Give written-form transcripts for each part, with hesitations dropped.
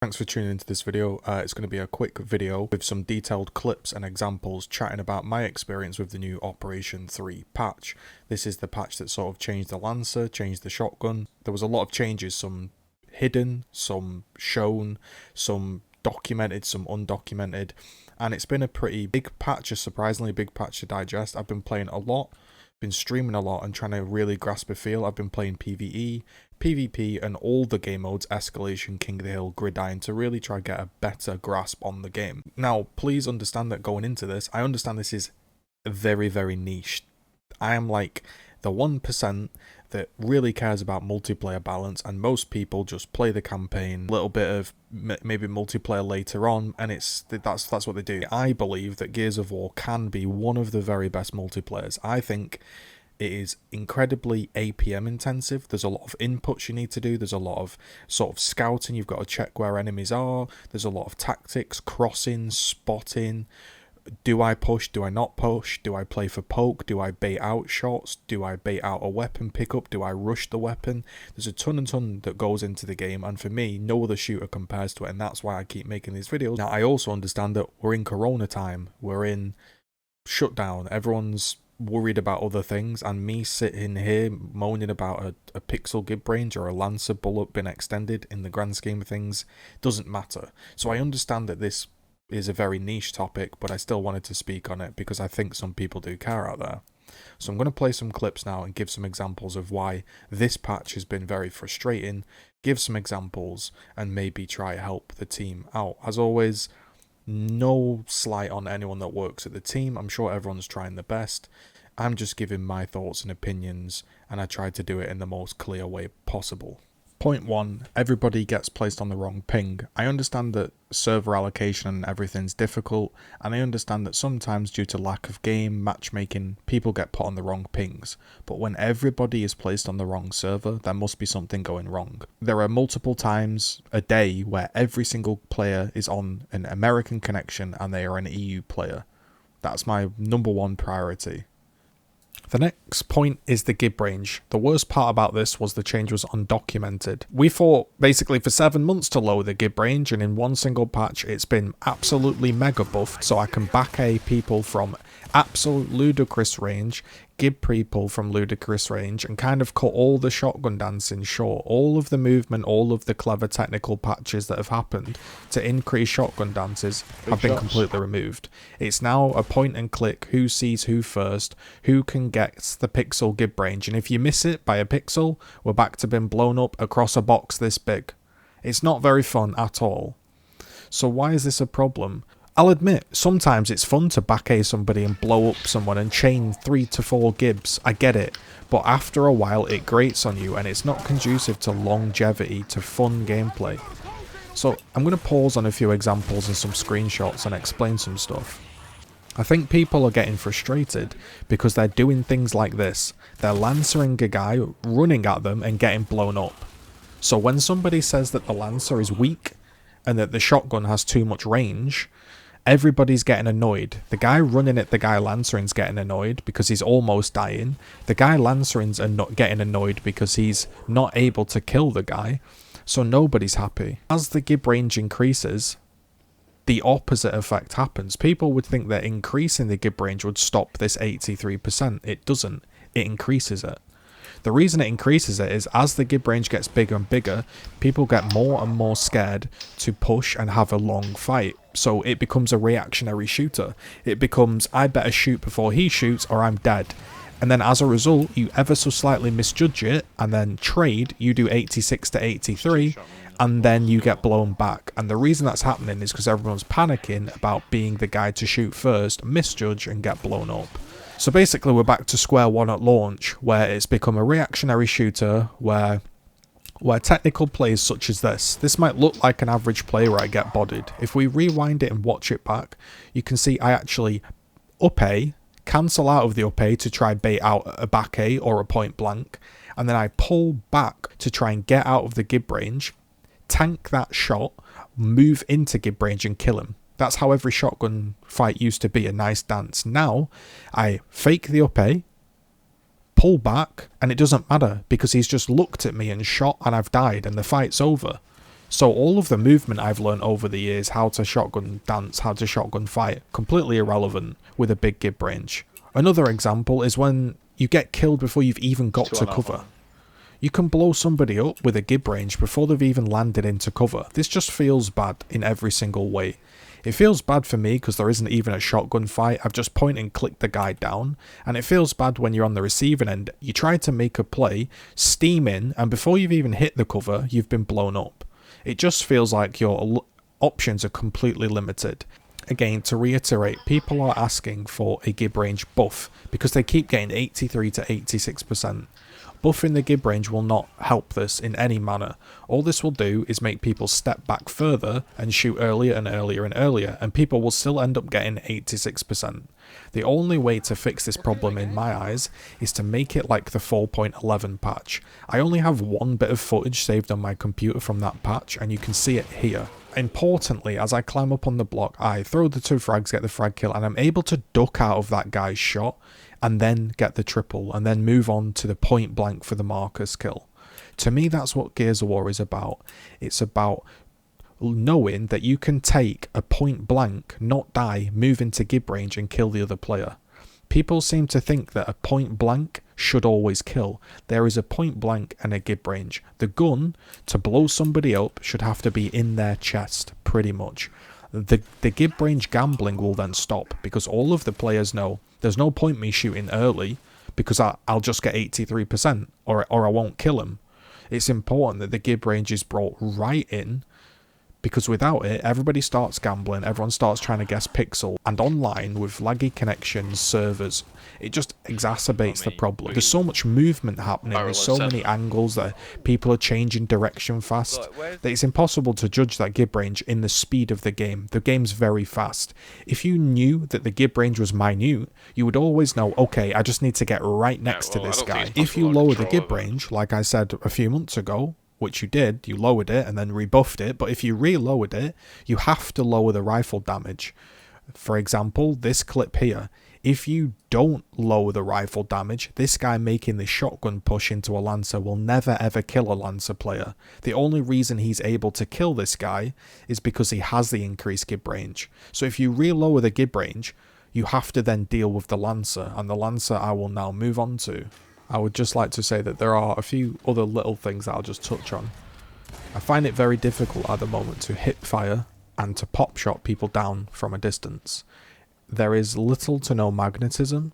Thanks for tuning into this video. It's going to be a quick video with some detailed clips and examples chatting about my experience with the new Operation 3 patch. This is the patch that sort of changed the Lancer, changed the shotgun. There was a lot of changes, some hidden, some shown, some documented, some undocumented. And it's been a pretty big patch, a surprisingly big patch to digest. I've been playing a lot, been streaming a lot and trying to really grasp a feel. I've been playing PvE, PvP and all the game modes, Escalation, King of the Hill, Gridiron, to really try to get a better grasp on the game. Now, please understand that going into this, I understand this is very, very niche. I am like the 1% that really cares about multiplayer balance, and most people just play the campaign, a little bit of maybe multiplayer later on, and that's what they do. I believe that Gears of War can be one of the very best multiplayers. I think it is incredibly APM intensive. There's a lot of inputs you need to do. There's a lot of sort of scouting. You've got to check where enemies are. There's a lot of tactics, crossing, spotting. Do I push? Do I not push? Do I play for poke? Do I bait out shots? Do I bait out a weapon pickup? Do I rush the weapon? There's a ton that goes into the game, and for me, no other shooter compares to it, and that's why I keep making these videos. Now, I also understand that we're in Corona time. We're in shutdown. Everyone's worried about other things, and me sitting here moaning about a pixel gib range or a Lancer bullet being extended, in the grand scheme of things, doesn't matter. So I understand that this is a very niche topic, but I still wanted to speak on it because I think some people do care out there. So I'm going to play some clips now and give some examples of why this patch has been very frustrating, give some examples, and maybe try to help the team out. As always, no slight on anyone that works at the team. I'm sure everyone's trying their best. I'm just giving my thoughts and opinions, and I tried to do it in the most clear way possible. Point 1, everybody gets placed on the wrong ping. I understand that server allocation and everything's difficult, and I understand that sometimes due to lack of game, matchmaking, people get put on the wrong pings. But when everybody is placed on the wrong server, there must be something going wrong. There are multiple times a day where every single player is on an American connection and they are an EU player. That's my #1 priority. The next point is the gib range. The worst part about this was the change was undocumented. We fought basically for 7 months to lower the gib range, and in one single patch it's been absolutely mega buffed, so I can back A people from absolute ludicrous range, gib people from ludicrous range, and kind of cut all the shotgun dancing short. All of the movement, all of the clever technical patches that have happened to increase shotgun dances have been completely removed. It's now a point and click, who sees who first, who can get the pixel gib range, and if you miss it by a pixel, we're back to being blown up across a box this big. It's not very fun at all. So why is this a problem? I'll admit, sometimes it's fun to back A somebody and blow up someone and chain 3 to 4 gibs, I get it, but after a while it grates on you and it's not conducive to longevity, to fun gameplay. So I'm going to pause on a few examples and some screenshots and explain some stuff. I think people are getting frustrated because they're doing things like this. They're lancering a guy, running at them and getting blown up. So when somebody says that the Lancer is weak and that the shotgun has too much range, everybody's getting annoyed. The guy running at the guy Lancering's getting annoyed because he's almost dying. The guy Lancering's not getting annoyed because he's not able to kill the guy. So nobody's happy. As the gib range increases, the opposite effect happens. People would think that increasing the gib range would stop this 83%. It doesn't. It increases it. The reason it increases it is as the gib range gets bigger and bigger, people get more and more scared to push and have a long fight. So it becomes a reactionary shooter. It becomes, I better shoot before he shoots or I'm dead. And then as a result, you ever so slightly misjudge it and then trade, you do 86 to 83 and then you get blown back. And the reason that's happening is because everyone's panicking about being the guy to shoot first, misjudge and get blown up. So basically we're back to square one at launch, where it's become a reactionary shooter where technical plays such as this might look like an average play where I get bodied. If we rewind it and watch it back, you can see I actually up A, cancel out of the up A to try bait out a back A or a point blank, and then I pull back to try and get out of the gib range, tank that shot, move into gib range and kill him. That's how every shotgun fight used to be, a nice dance. Now, I fake the up A, pull back, and it doesn't matter because he's just looked at me and shot and I've died and the fight's over. So all of the movement I've learned over the years, how to shotgun dance, how to shotgun fight, completely irrelevant with a big gib range. Another example is when you get killed before you've even got to cover. You can blow somebody up with a gib range before they've even landed into cover. This just feels bad in every single way. It feels bad for me because there isn't even a shotgun fight. I've just point and clicked the guy down. And it feels bad when you're on the receiving end. You try to make a play, steam in, and before you've even hit the cover, you've been blown up. It just feels like your options are completely limited. Again, to reiterate, people are asking for a gib range buff because they keep getting 83 to 86%. Buffing the gib range will not help this in any manner. All this will do is make people step back further and shoot earlier and earlier and earlier, and people will still end up getting 86%. The only way to fix this problem in my eyes is to make it like the 4.11 patch. I only have one bit of footage saved on my computer from that patch, and you can see it here. Importantly, as I climb up on the block, I throw the 2 frags, get the frag kill, and I'm able to duck out of that guy's shot and then get the triple and then move on to the point blank for the Marcus kill. To me, that's what Gears of War is about. It's about knowing that you can take a point blank, not die, move into gib range and kill the other player. People seem to think that a point blank should always kill. There is a point blank and a gib range. The gun to blow somebody up should have to be in their chest, pretty much. The gib range gambling will then stop because all of the players know there's no point me shooting early because I'll just get 83% or I won't kill him. It's important that the gib range is brought right in, because without it, everybody starts gambling, everyone starts trying to guess pixel, and online with laggy connections, servers, it just exacerbates the problem. There's so much movement happening, there's so many angles that people are changing direction fast, that it's impossible to judge that gib range in the speed of the game. The game's very fast. If you knew that the gib range was minute, you would always know, okay, I just need to get right next to this guy. If you lower the gib range, like I said a few months ago, which you did, you lowered it and then rebuffed it, but if you re-lowered it, you have to lower the rifle damage. For example, this clip here, if you don't lower the rifle damage, this guy making the shotgun push into a Lancer will never ever kill a Lancer player. The only reason he's able to kill this guy is because he has the increased gib range. So if you re-lower the gib range, you have to then deal with the Lancer, and the Lancer I will now move on to. I would just like to say that there are a few other little things that I'll just touch on. I find it very difficult at the moment to hip fire and to pop shot people down from a distance. There is little to no magnetism.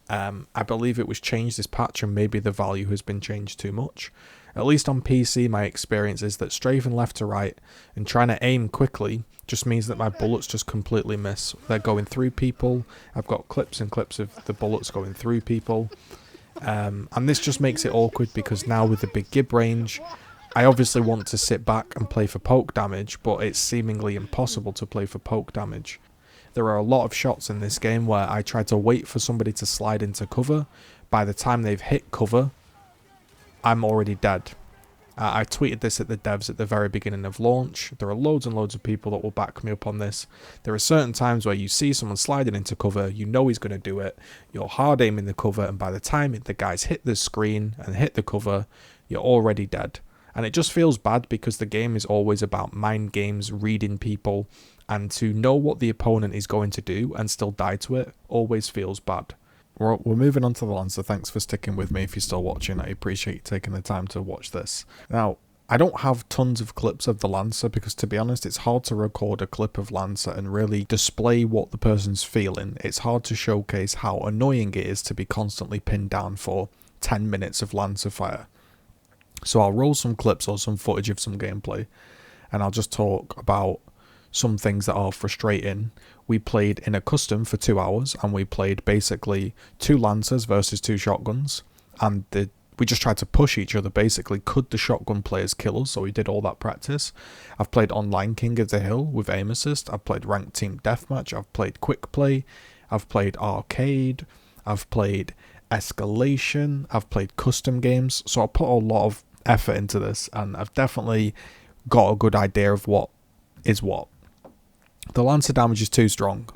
I believe it was changed this patch and maybe the value has been changed too much. At least on PC, my experience is that strafing left to right and trying to aim quickly just means that my bullets just completely miss. They're going through people. I've got clips and clips of the bullets going through people. And this just makes it awkward because now with the big gib range, I obviously want to sit back and play for poke damage, but it's seemingly impossible to play for poke damage. There are a lot of shots in this game where I try to wait for somebody to slide into cover. By the time they've hit cover, I'm already dead. I tweeted this at the devs at the very beginning of launch. There are loads and loads of people that will back me up on this. There are certain times where you see someone sliding into cover, you know he's going to do it, you're hard aiming the cover, and by the time the guys hit the screen and hit the cover, you're already dead. And it just feels bad because the game is always about mind games, reading people, and to know what the opponent is going to do and still die to it always feels bad. We're moving on to the Lancer. Thanks for sticking with me if you're still watching. I appreciate you taking the time to watch this. Now, I don't have tons of clips of the Lancer because, to be honest, it's hard to record a clip of Lancer and really display what the person's feeling. It's hard to showcase how annoying it is to be constantly pinned down for 10 minutes of Lancer fire. So I'll roll some clips or some footage of some gameplay, and I'll just talk about some things that are frustrating. We played in a custom for 2 hours, and we played basically 2 Lancers versus 2 shotguns, and we just tried to push each other basically. Could the shotgun players kill us? So we did all that practice. I've played online King of the Hill with aim assist. I've played ranked team deathmatch. I've played quick play. I've played arcade. I've played escalation. I've played custom games. So I put a lot of effort into this, and I've definitely got a good idea of what is what. The Lancer damage is too strong.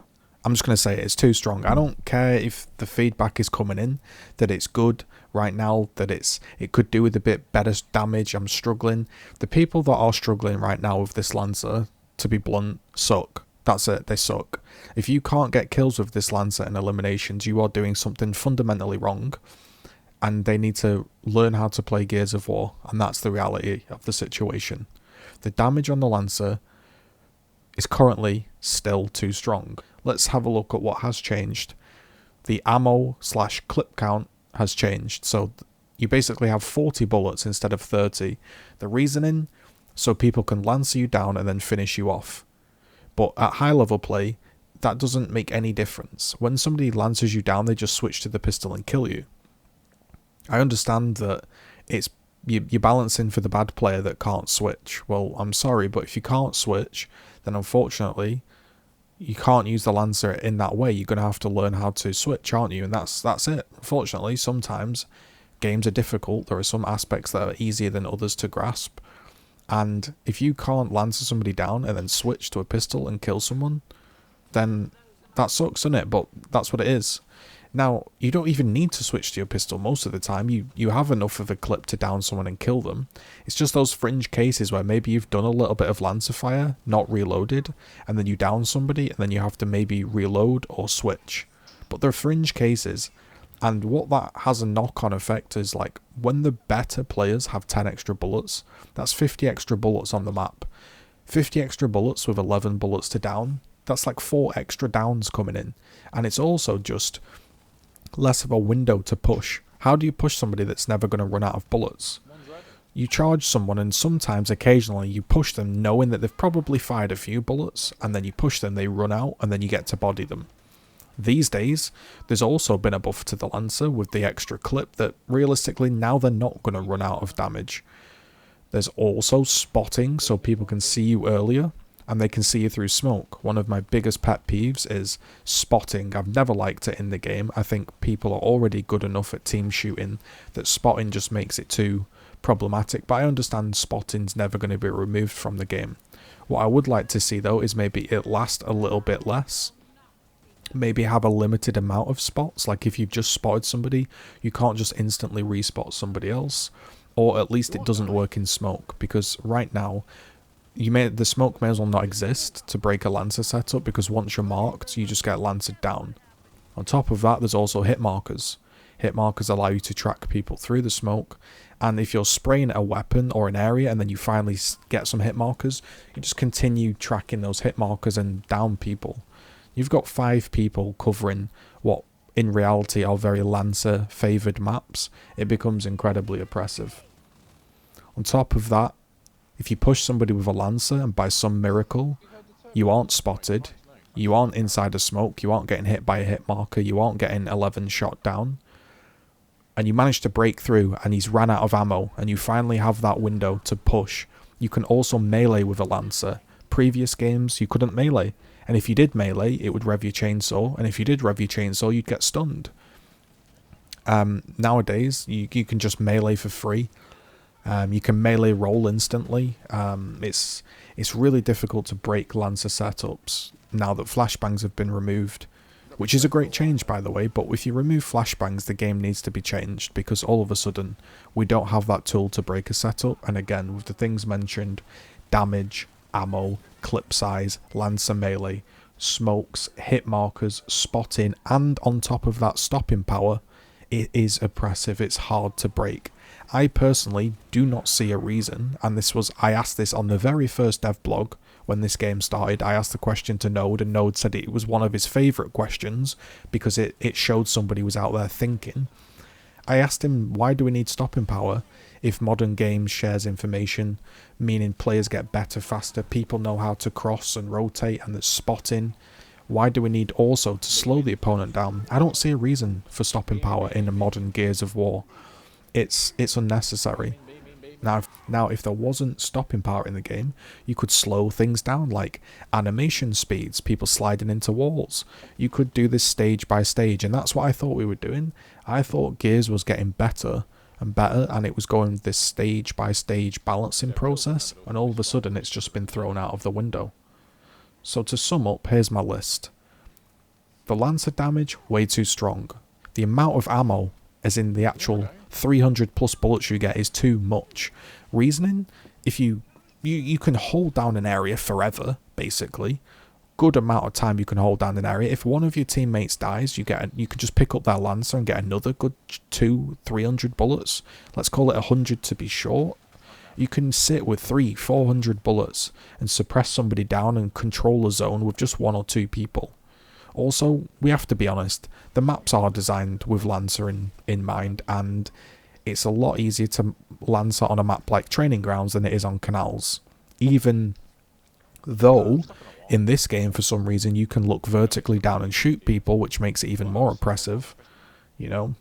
I'm just going to say it's too strong. I don't care if the feedback is coming in that it's good right now, that it could do with a bit better damage. I'm struggling. The people that are struggling right now with this Lancer, to be blunt, suck. That's it, they suck. If you can't get kills with this Lancer in eliminations, you are doing something fundamentally wrong, and they need to learn how to play Gears of War, and that's the reality of the situation. The damage on the Lancer is currently still too strong. Let's have a look at what has changed. The ammo/clip count has changed, so you basically have 40 bullets instead of 30. The reasoning, so people can Lancer you down and then finish you off. But at high level play, that doesn't make any difference. When somebody Lancers you down, they just switch to the pistol and kill you. I understand that you're balancing for the bad player that can't switch. Well, I'm sorry, but if you can't switch, then unfortunately, you can't use the Lancer in that way. You're going to have to learn how to switch, aren't you? And that's it. Unfortunately, sometimes games are difficult. There are some aspects that are easier than others to grasp. And if you can't Lancer somebody down and then switch to a pistol and kill someone, then that sucks, doesn't it? But that's what it is. Now, you don't even need to switch to your pistol most of the time. You have enough of a clip to down someone and kill them. It's just those fringe cases where maybe you've done a little bit of Lancer fire, not reloaded, and then you down somebody, and then you have to maybe reload or switch. But they're fringe cases. And what that has a knock-on effect is, like, when the better players have 10 extra bullets, that's 50 extra bullets on the map. 50 extra bullets with 11 bullets to down, that's like 4 extra downs coming in. And it's also just less of a window to push. How do you push somebody that's never going to run out of bullets? You charge someone, and sometimes, occasionally, you push them knowing that they've probably fired a few bullets, and then you push them, they run out, and then you get to body them. These days, there's also been a buff to the Lancer with the extra clip that realistically now they're not going to run out of damage. There's also spotting, so people can see you earlier and they can see you through smoke. One of my biggest pet peeves is spotting. I've never liked it in the game. I think people are already good enough at team shooting that spotting just makes it too problematic, but I understand spotting's never going to be removed from the game. What I would like to see though is maybe it last a little bit less. Maybe have a limited amount of spots, like if you've just spotted somebody, you can't just instantly respot somebody else, or at least it doesn't work in smoke, because right now, the smoke may as well not exist to break a Lancer setup, because once you're marked, you just get Lancered down. On top of that, there's also hit markers. Hit markers allow you to track people through the smoke, and if you're spraying a weapon or an area and then you finally get some hit markers, you just continue tracking those hit markers and down people. You've got 5 people covering what in reality are very Lancer favoured maps. It becomes incredibly oppressive. On top of that, if you push somebody with a Lancer and by some miracle you aren't spotted, you aren't inside a smoke, you aren't getting hit by a hit marker, you aren't getting 11 shot down, and you manage to break through and he's ran out of ammo and you finally have that window to push, you can also melee with a Lancer. Previous games you couldn't melee. And if you did melee, it would rev your chainsaw. And if you did rev your chainsaw, you'd get stunned. Nowadays, you can just melee for free. You can melee roll instantly. It's really difficult to break Lancer setups now that flashbangs have been removed. Which is a great change, by the way. But if you remove flashbangs, the game needs to be changed. Because all of a sudden, we don't have that tool to break a setup. And again, with the things mentioned, damage, ammo, clip size, Lancer melee, smokes, hit markers, spotting, and on top of that stopping power, it is oppressive. It's hard to break. I personally do not see a reason, and I asked this on the very first dev blog when this game started. I asked the question to Node, and Node said it was one of his favourite questions because it showed somebody was out there thinking. I asked him, why do we need stopping power if modern games shares information, meaning players get better faster, people know how to cross and rotate, and there's spotting? Why do we need also to slow the opponent down? I don't see a reason for stopping power in a modern Gears of War. It's unnecessary. Now, if there wasn't stopping power in the game, you could slow things down, like animation speeds, people sliding into walls. You could do this stage by stage, and that's what I thought we were doing. I thought Gears was getting better and better, and it was going this stage by stage balancing process, and all of a sudden it's just been thrown out of the window. So to sum up, here's my list. The Lancer damage, way too strong. The amount of ammo, as in the actual 300 plus bullets you get, is too much. Reasoning, if you can hold down an area forever, basically. Good amount of time you can hold down an area. If one of your teammates dies, you can just pick up that Lancer and get another good 200-300 bullets. Let's call it 100 to be short. You can sit with 300-400 bullets and suppress somebody down and control a zone with just 1 or 2 people. Also, we have to be honest, the maps are designed with Lancer in mind, and it's a lot easier to Lancer on a map like Training Grounds than it is on Canals. Even though, in this game, for some reason, you can look vertically down and shoot people, which makes it even more oppressive. You know,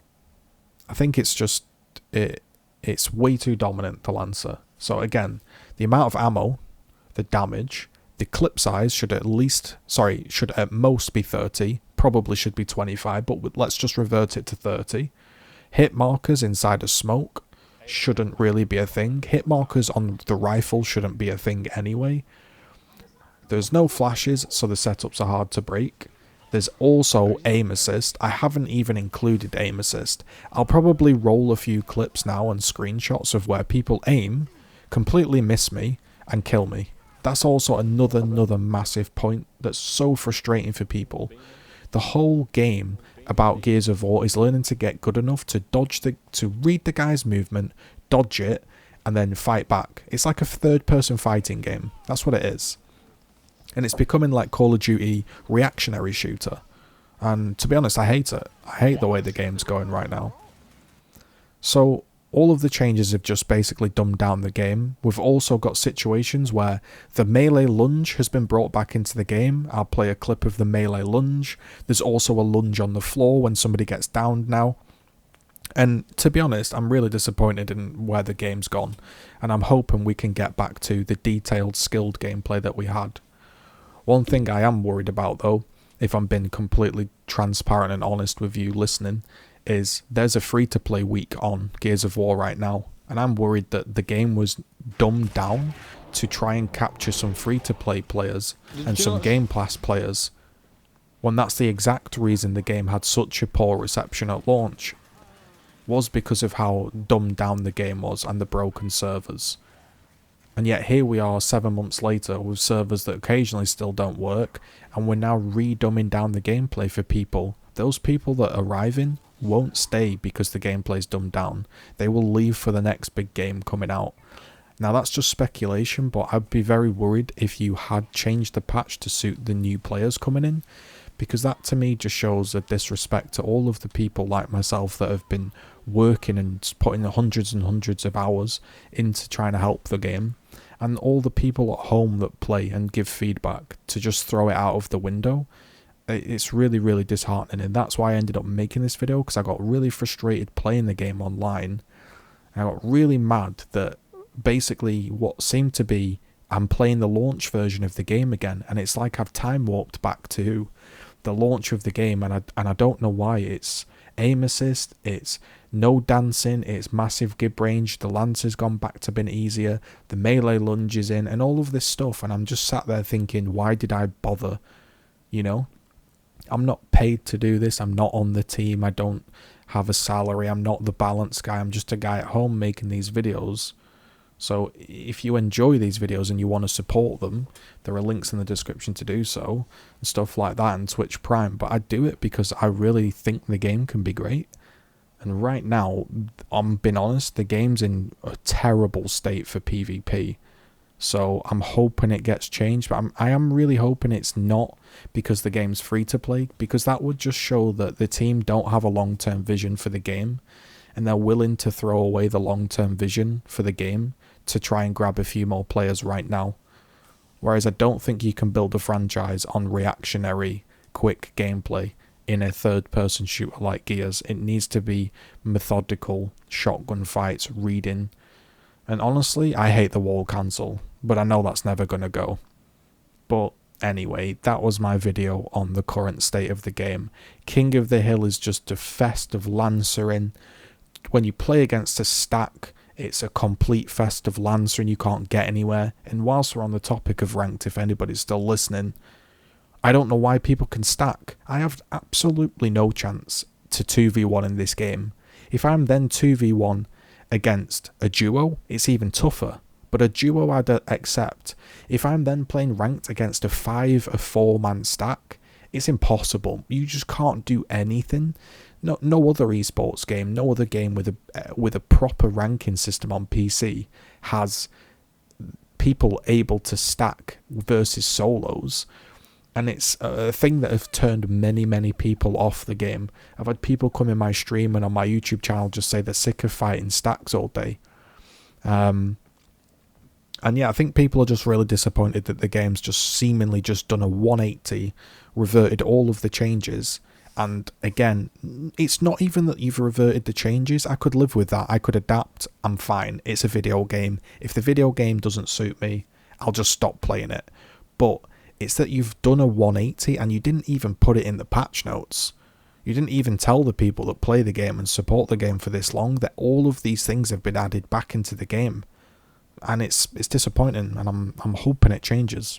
I think it's just, it's way too dominant, the Lancer. So again, the amount of ammo, the damage, the clip size should at most be 30, probably should be 25, but let's just revert it to 30. Hit markers inside a smoke shouldn't really be a thing. Hit markers on the rifle shouldn't be a thing anyway. There's no flashes, so the setups are hard to break. There's also aim assist. I haven't even included aim assist. I'll probably roll a few clips now and screenshots of where people aim, completely miss me, and kill me. That's also another massive point that's so frustrating for people. The whole game about Gears of War is learning to get good enough to read the guy's movement, dodge it, and then fight back. It's like a third-person fighting game. That's what it is. And it's becoming like Call of Duty reactionary shooter. And to be honest, I hate it. I hate the way the game's going right now. So all of the changes have just basically dumbed down the game. We've also got situations where the melee lunge has been brought back into the game. I'll play a clip of the melee lunge. There's also a lunge on the floor when somebody gets downed now. And to be honest, I'm really disappointed in where the game's gone. And I'm hoping we can get back to the detailed, skilled gameplay that we had. One thing I am worried about though, if I'm being completely transparent and honest with you listening, is there's a free-to-play week on Gears of War right now, and I'm worried that the game was dumbed down to try and capture some free-to-play players and some Game Pass players, when that's the exact reason the game had such a poor reception at launch, was because of how dumbed down the game was and the broken servers. And yet here we are 7 months later with servers that occasionally still don't work, and we're now re-dumbing down the gameplay for people. Those people that are arriving won't stay because the gameplay's dumbed down. They will leave for the next big game coming out. Now that's just speculation, but I'd be very worried if you had changed the patch to suit the new players coming in, because that to me just shows a disrespect to all of the people like myself that have been working and putting hundreds and hundreds of hours into trying to help the game, and all the people at home that play and give feedback to just throw it out of the window. It's really disheartening, and that's why I ended up making this video, because I got really frustrated playing the game online, and I got really mad that basically what seemed to be I'm playing the launch version of the game again, and it's like I've time warped back to the launch of the game, and I don't know why. It's aim assist, it's no dancing, it's massive gib range, the Lancer's gone back to being easier, the melee lunge is in, and all of this stuff, and I'm just sat there thinking, why did I bother? You know? I'm not paid to do this, I'm not on the team, I don't have a salary, I'm not the balance guy, I'm just a guy at home making these videos. So if you enjoy these videos and you want to support them, there are links in the description to do so, and stuff like that, and Twitch Prime, but I do it because I really think the game can be great. And right now, I'm being honest, the game's in a terrible state for PvP. So I'm hoping it gets changed, but I am really hoping it's not because the game's free to play, because that would just show that the team don't have a long-term vision for the game, and they're willing to throw away the long-term vision for the game to try and grab a few more players right now. Whereas I don't think you can build a franchise on reactionary, quick gameplay in a third-person shooter like Gears. It needs to be methodical, shotgun fights, reading. And honestly, I hate the wall cancel, but I know that's never going to go. But anyway, that was my video on the current state of the game. King of the Hill is just a fest of lancering. When you play against a stack, it's a complete fest of lancer and you can't get anywhere. And whilst we're on the topic of ranked, if anybody's still listening, I don't know why people can stack. I have absolutely no chance to 2v1 in this game. If I'm then 2v1 against a duo, it's even tougher. But a duo I'd accept. If I'm then playing ranked against a 5 or 4 man stack, it's impossible. You just can't do anything. No other esports game, no other game with a proper ranking system on PC has people able to stack versus solos. And it's a thing that have turned many people off the game. I've had people come in my stream and on my YouTube channel just say they're sick of fighting stacks all day. And yeah, I think people are just really disappointed that the game's just seemingly just done a 180, reverted all of the changes. And again, it's not even that you've reverted the changes. I could live with that. I could adapt. I'm fine. It's a video game. If the video game doesn't suit me, I'll just stop playing it. But it's that you've done a 180 and you didn't even put it in the patch notes. You didn't even tell the people that play the game and support the game for this long that all of these things have been added back into the game. And it's disappointing, and I'm hoping it changes.